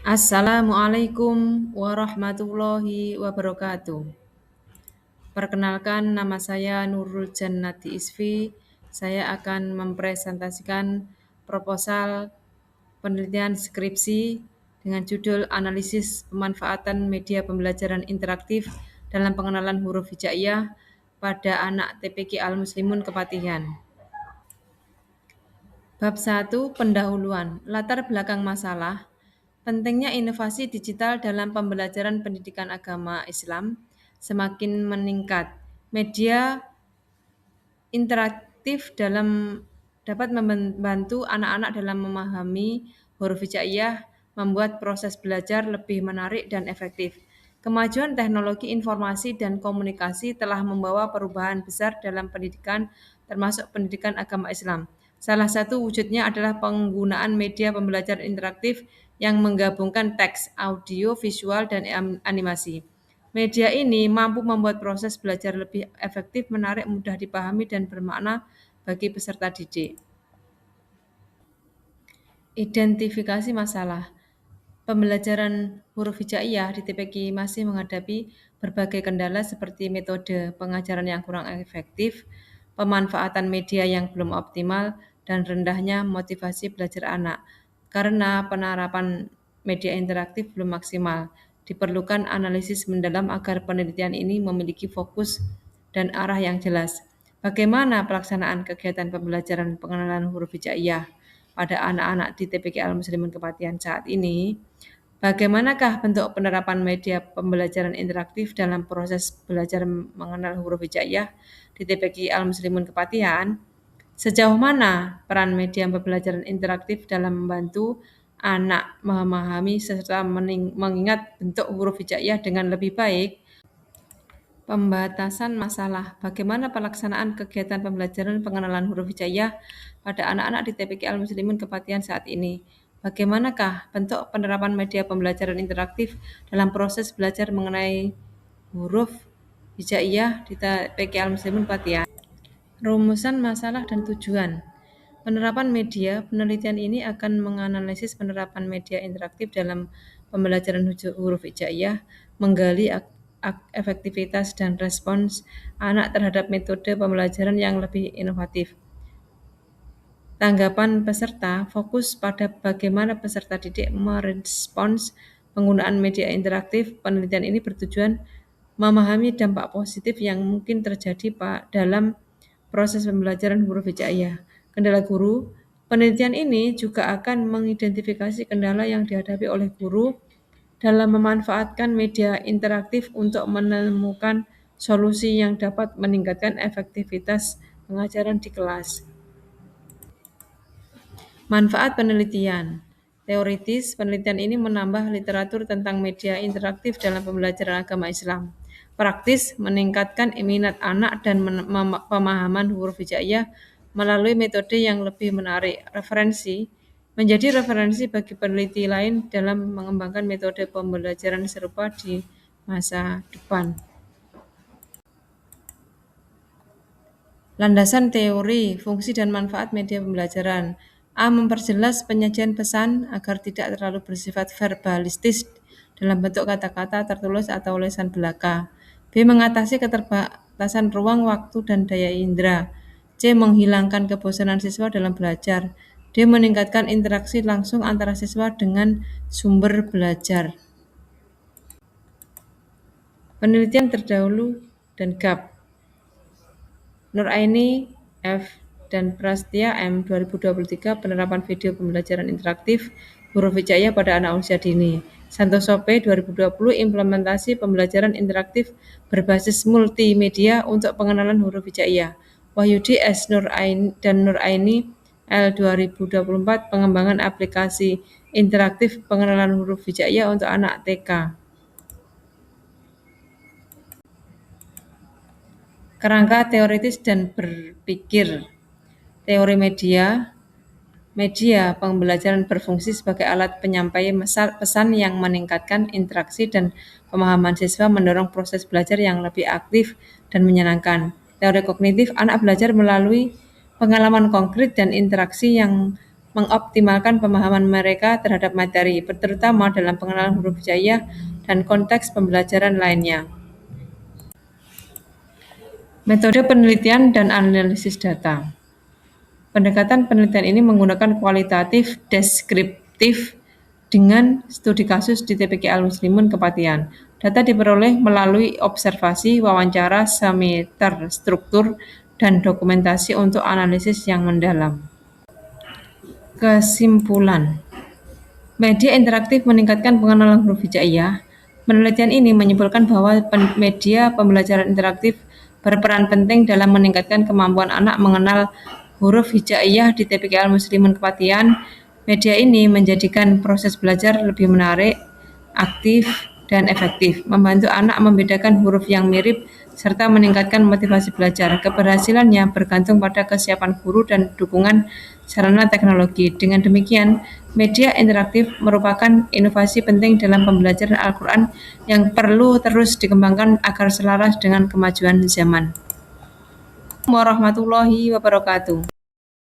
Assalamualaikum warahmatullahi wabarakatuh. Perkenalkan, nama saya Nurul Jannati Isfi. Saya akan mempresentasikan proposal penelitian skripsi dengan judul Analisis Pemanfaatan Media Pembelajaran Interaktif dalam Pengenalan Huruf Hijaiyah pada Anak TPQ Al-Muslimun Kepatihan. Bab 1. Pendahuluan. Latar belakang masalah. Pentingnya inovasi digital dalam pembelajaran pendidikan agama Islam semakin meningkat. Media interaktif dapat membantu anak-anak dalam memahami huruf hijaiyah, membuat proses belajar lebih menarik dan efektif. Kemajuan teknologi informasi dan komunikasi telah membawa perubahan besar dalam pendidikan, termasuk pendidikan agama Islam. Salah satu wujudnya adalah penggunaan media pembelajaran interaktif yang menggabungkan teks, audio, visual, dan animasi. Media ini mampu membuat proses belajar lebih efektif, menarik, mudah dipahami, dan bermakna bagi peserta didik. Identifikasi masalah. Pembelajaran huruf hijaiyah di TPQ masih menghadapi berbagai kendala seperti metode pengajaran yang kurang efektif, pemanfaatan media yang belum optimal, dan rendahnya motivasi belajar anak. Karena penerapan media interaktif belum maksimal, diperlukan analisis mendalam agar penelitian ini memiliki fokus dan arah yang jelas. Bagaimana pelaksanaan kegiatan pembelajaran pengenalan huruf hijaiyah pada anak-anak di TPQ Al-Muslimun Kepatihan saat ini? Bagaimanakah bentuk penerapan media pembelajaran interaktif dalam proses belajar mengenal huruf hijaiyah di TPQ Al-Muslimun Kepatihan? Sejauh mana peran media pembelajaran interaktif dalam membantu anak memahami serta mengingat bentuk huruf hijaiyah dengan lebih baik? Pembatasan masalah. Bagaimana pelaksanaan kegiatan pembelajaran pengenalan huruf hijaiyah pada anak-anak di TPQ Al-Muslimun Kepatihan saat ini? Bagaimanakah bentuk penerapan media pembelajaran interaktif dalam proses belajar mengenai huruf hijaiyah di TPQ Al-Muslimun Kepatihan? Rumusan masalah dan tujuan. Penerapan media, penelitian ini akan menganalisis penerapan media interaktif dalam pembelajaran huruf hijaiyah, menggali efektivitas dan respons anak terhadap metode pembelajaran yang lebih inovatif. Tanggapan peserta fokus pada bagaimana peserta didik merespons penggunaan media interaktif. Penelitian ini bertujuan memahami dampak positif yang mungkin terjadi dalam proses pembelajaran huruf hijaiyah. Kendala guru. Penelitian ini juga akan mengidentifikasi kendala yang dihadapi oleh guru dalam memanfaatkan media interaktif untuk menemukan solusi yang dapat meningkatkan efektivitas pengajaran di kelas. Manfaat penelitian. Teoritis, penelitian ini menambah literatur tentang media interaktif dalam pembelajaran agama Islam. Praktis, meningkatkan minat anak dan pemahaman huruf hijaiyah melalui metode yang lebih menarik. Referensi, menjadi referensi bagi peneliti lain dalam mengembangkan metode pembelajaran serupa di masa depan. Landasan teori, fungsi dan manfaat media pembelajaran. A. Memperjelas penyajian pesan agar tidak terlalu bersifat verbalistis dalam bentuk kata-kata tertulis atau lisan belaka. B. Mengatasi keterbatasan ruang, waktu, dan daya indera. C. Menghilangkan kebosanan siswa dalam belajar. D. Meningkatkan interaksi langsung antara siswa dengan sumber belajar. Penelitian terdahulu dan gap. Nuraini F. dan Prastia M. 2023 penerapan video pembelajaran interaktif huruf hijaiyah pada anak usia dini. Santoso P. 2020 implementasi pembelajaran interaktif berbasis multimedia untuk pengenalan huruf hijaiyah. Wahyudi S. dan Nuraini L. 2024 pengembangan aplikasi interaktif pengenalan huruf hijaiyah untuk anak TK. Kerangka teoritis dan berpikir. Teori media. Media pembelajaran berfungsi sebagai alat penyampai pesan yang meningkatkan interaksi dan pemahaman siswa, mendorong proses belajar yang lebih aktif dan menyenangkan. Teori kognitif, anak belajar melalui pengalaman konkret dan interaksi yang mengoptimalkan pemahaman mereka terhadap materi, terutama dalam pengenalan huruf hijaiyah dan konteks pembelajaran lainnya. Metode penelitian dan analisis data. Pendekatan penelitian ini menggunakan kualitatif deskriptif dengan studi kasus di TPQ Al-Muslimun Kepatihan. Data diperoleh melalui observasi, wawancara, semi terstruktur, dan dokumentasi untuk analisis yang mendalam. Kesimpulan, media interaktif meningkatkan pengenalan huruf hijaiyah. Penelitian ini menyimpulkan bahwa media pembelajaran interaktif berperan penting dalam meningkatkan kemampuan anak mengenal huruf hijaiyah di TPQ Al-Muslimun Kepatihan. Media ini menjadikan proses belajar lebih menarik, aktif, dan efektif, membantu anak membedakan huruf yang mirip, serta meningkatkan motivasi belajar. Keberhasilannya bergantung pada kesiapan guru dan dukungan sarana teknologi. Dengan demikian, media interaktif merupakan inovasi penting dalam pembelajaran Al-Quran yang perlu terus dikembangkan agar selaras dengan kemajuan zaman. Warahmatullahi wabarakatuh.